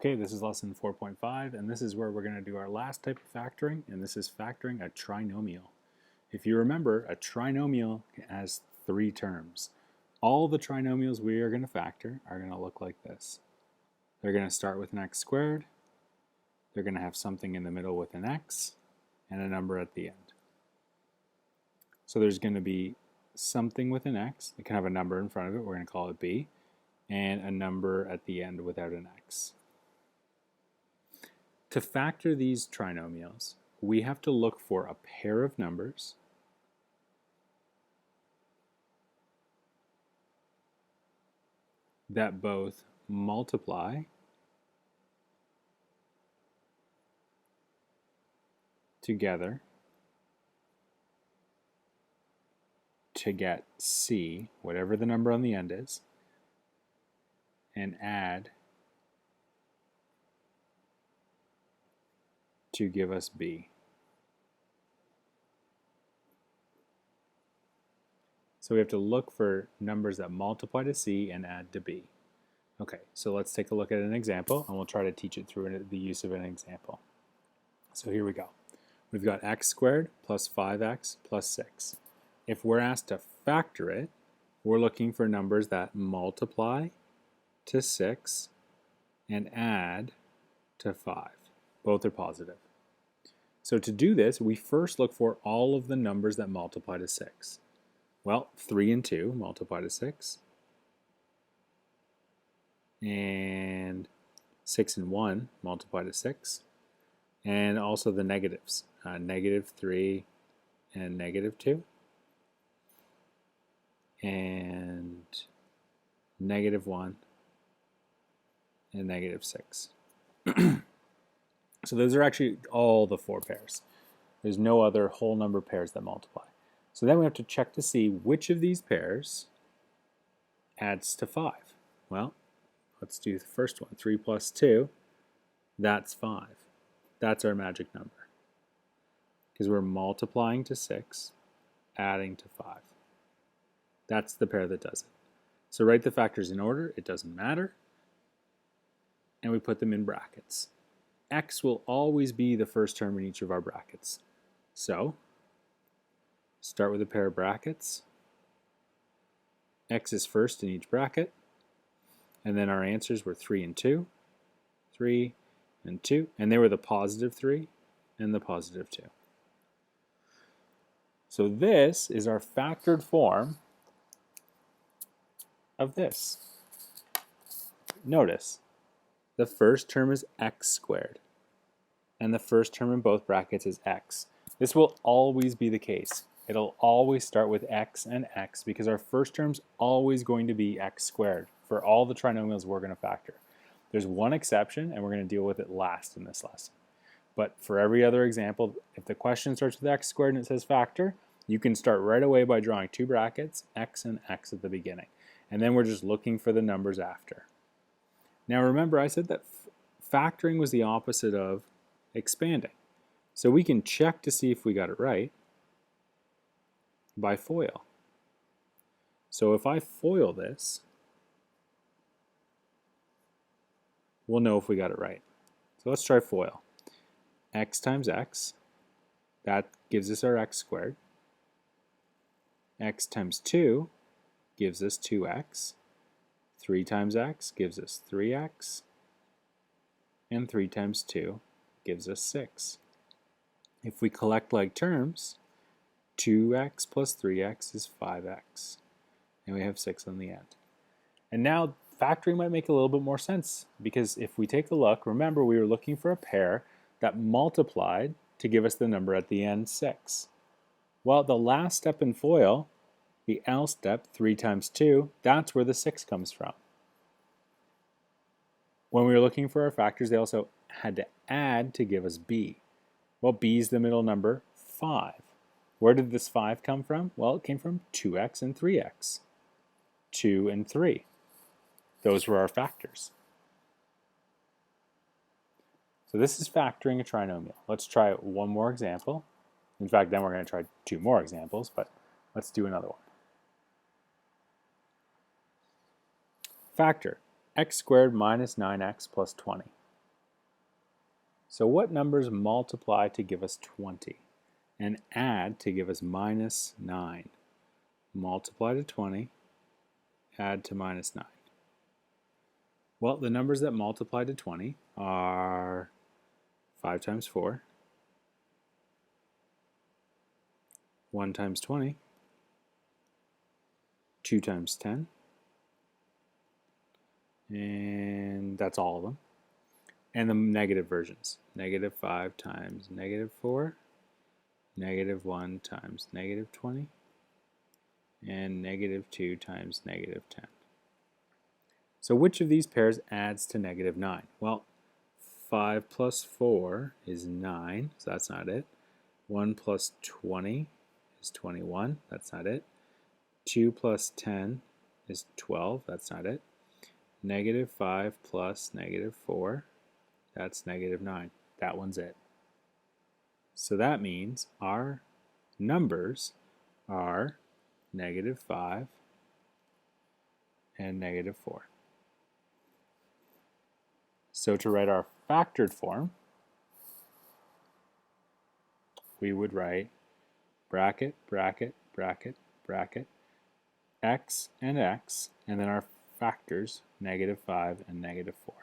Okay, this is lesson 4.5, and this is where we're going to do our last type of factoring, and this is factoring a trinomial. If you remember, a trinomial has three terms. All the trinomials we are going to factor are going to look like this. They're going to start with an x squared, they're going to have something in the middle with an x, and a number at the end. So there's going to be something with an x, it can have a number in front of it, we're going to call it b, and a number at the end without an x. To factor these trinomials, we have to look for a pair of numbers that both multiply together to get c, whatever the number on the end is, and add to give us b. So we have to look for numbers that multiply to c and add to b. Okay, so let's take a look at an example, and we'll try to teach it through the use of an example. So here we go. We've got x squared plus 5x plus 6. If we're asked to factor it, we're looking for numbers that multiply to 6 and add to 5. Both are positive. So to do this, we first look for all of the numbers that multiply to 6. Well, 3 and 2 multiply to 6. And 6 and 1 multiply to 6. And also the negatives, negative 3 and negative 2. And negative 1 and negative 6. So those are actually all the 4 pairs. There's no other whole number pairs that multiply. So then we have to check to see which of these pairs adds to 5. Well, let's do the first one. 3 plus 2, that's 5. That's our magic number. Because we're multiplying to 6, adding to 5. That's the pair that does it. So write the factors in order, it doesn't matter. And we put them in brackets. X will always be the first term in each of our brackets. So, start with a pair of brackets. X is first in each bracket. And then our answers were 3 and 2, 3 and 2. And they were the positive 3 and the positive 2. So this is our factored form of this. Notice, the first term is x squared, and the first term in both brackets is x. This will always be the case. It'll always start with x and x because our first term's always going to be x squared for all the trinomials we're going to factor. There's one exception, and we're going to deal with it last in this lesson. But for every other example, if the question starts with x squared and it says factor, you can start right away by drawing two brackets, x and x at the beginning. And then we're just looking for the numbers after. Now remember, I said that factoring was the opposite of expanding. So we can check to see if we got it right by FOIL. So if I FOIL this, we'll know if we got it right. So let's try FOIL. X times x, that gives us our x squared. X times 2 gives us 2x. 3 times x gives us 3x. And 3 times 2 gives us 6. If we collect like terms, 2x plus 3x is 5x. And we have 6 on the end. And now factoring might make a little bit more sense, because if we take a look, remember we were looking for a pair that multiplied to give us the number at the end, 6. Well, the last step in FOIL, the L step, 3 times 2, that's where the 6 comes from. When we were looking for our factors, they also had to add to give us b. Well, b is the middle number, 5. Where did this 5 come from? Well, it came from 2x and 3x. 2 and 3. Those were our factors. So this is factoring a trinomial. Let's try one more example. In fact, then we're going to try 2 more examples, but let's do another one. Factor x squared minus 9x plus 20. So what numbers multiply to give us 20 and add to give us minus 9? Multiply to 20, add to minus 9. Well, the numbers that multiply to 20 are 5 times 4, 1 times 20, 2 times 10, and that's all of them. And the negative versions. Negative 5 times negative 4, negative 1 times negative 20, and negative 2 times negative 10. So which of these pairs adds to negative 9? Well, 5 plus 4 is 9, so that's not it. 1 plus 20 is 21, that's not it. 2 plus 10 is 12, that's not it. Negative 5 plus negative 4, that's negative 9. That one's it. So that means our numbers are negative 5 and negative 4. So to write our factored form, we would write bracket, bracket, bracket, bracket, x, and then our factors, negative 5 and negative 4.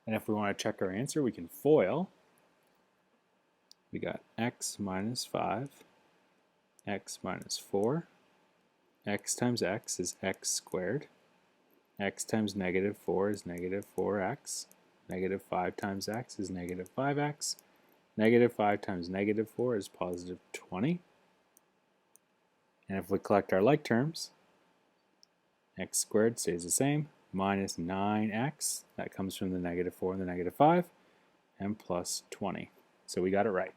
And if we want to check our answer, we can FOIL. We got x minus 5, x minus 4, x times x is x squared, x times negative 4 is negative 4x, negative 5 times x is negative 5x, negative 5 times negative 4 is positive 20. And if we collect our like terms, x squared stays the same, minus 9x, that comes from the negative 4 and the negative 5, and plus 20. So we got it right.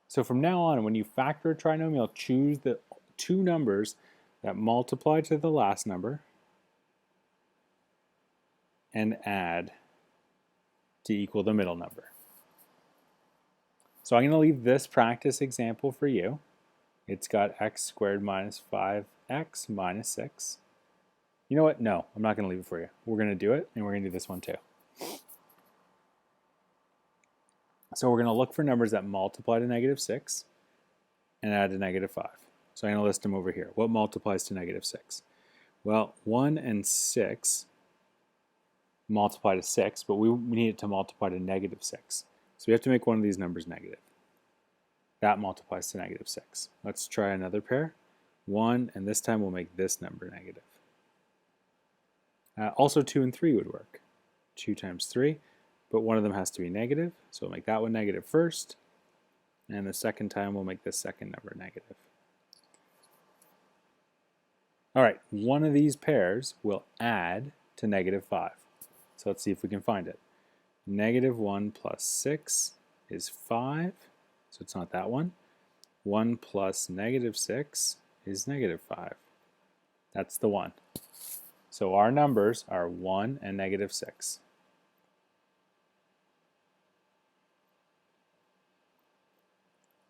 So from now on, when you factor a trinomial, choose the two numbers that multiply to the last number and add to equal the middle number. So I'm going to leave this practice example for you. It's got x squared minus 5x minus 6. You know what? No, I'm not going to leave it for you. We're going to do it, and we're going to do this one too. So we're going to look for numbers that multiply to negative 6 and add to negative 5. So I'm going to list them over here. What multiplies to negative 6? Well, 1 and 6 multiply to 6, but we need it to multiply to negative 6. So we have to make one of these numbers negative. That multiplies to negative 6. Let's try another pair. 1, and this time we'll make this number negative. Also 2 and 3 would work. 2 times 3, but one of them has to be negative, so we'll make that one negative first, and the second time we'll make this second number negative. Alright, one of these pairs will add to negative 5. So let's see if we can find it. Negative 1 plus 6 is 5, so it's not that one. 1 plus negative 6 is negative 5. That's the one. So our numbers are 1 and negative 6.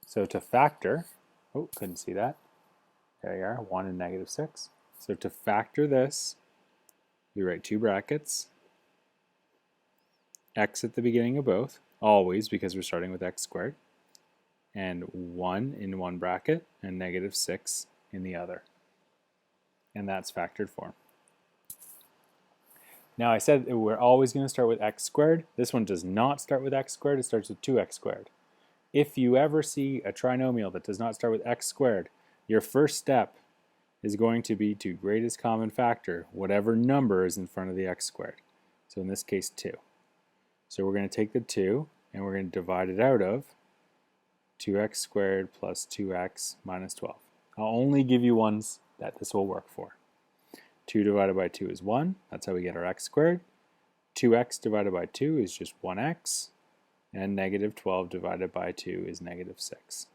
So to factor, oh, couldn't see that. There you are, 1 and negative 6. So to factor this, we write two brackets, x at the beginning of both, always because we're starting with x squared, and 1 in one bracket and negative 6 in the other. And that's factored form. Now I said we're always going to start with x squared. This one does not start with x squared, it starts with 2x squared. If you ever see a trinomial that does not start with x squared, your first step is going to be to greatest common factor, whatever number is in front of the x squared. So in this case 2. So we're going to take the 2 and we're going to divide it out of 2x squared plus 2x minus 12. I'll only give you ones that this will work for. 2 divided by 2 is 1. That's how we get our x squared. 2x divided by 2 is just 1x. And negative 12 divided by 2 is negative 6.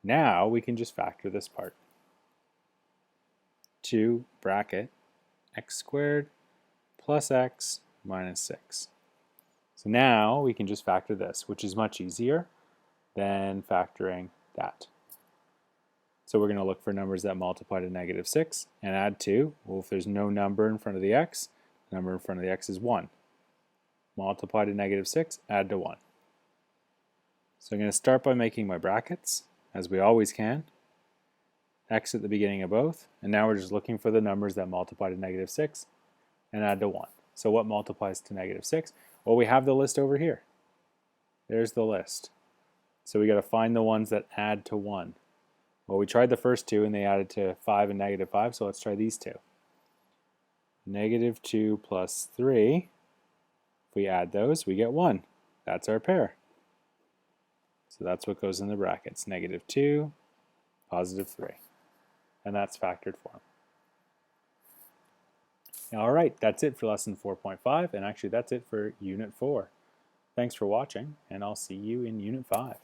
Now we can just factor this part. 2 bracket x squared plus x minus 6. So now we can just factor this, which is much easier than factoring that. So we're going to look for numbers that multiply to negative 6 and add 2. Well, if there's no number in front of the x, the number in front of the x is 1. multiply to negative 6, add to 1. So I'm going to start by making my brackets, as we always can. X at the beginning of both, and now we're just looking for the numbers that multiply to negative 6 and add to 1. So what multiplies to negative 6? Well, we have the list over here. There's the list. So we got to find the ones that add to 1. Well, we tried the first two and they added to 5 and negative 5, so let's try these two. Negative 2 plus 3, if we add those, we get 1. That's our pair. So that's what goes in the brackets, negative 2, positive 3. And that's factored form. All right, that's it for lesson 4.5, and actually that's it for Unit 4. Thanks for watching, and I'll see you in Unit 5.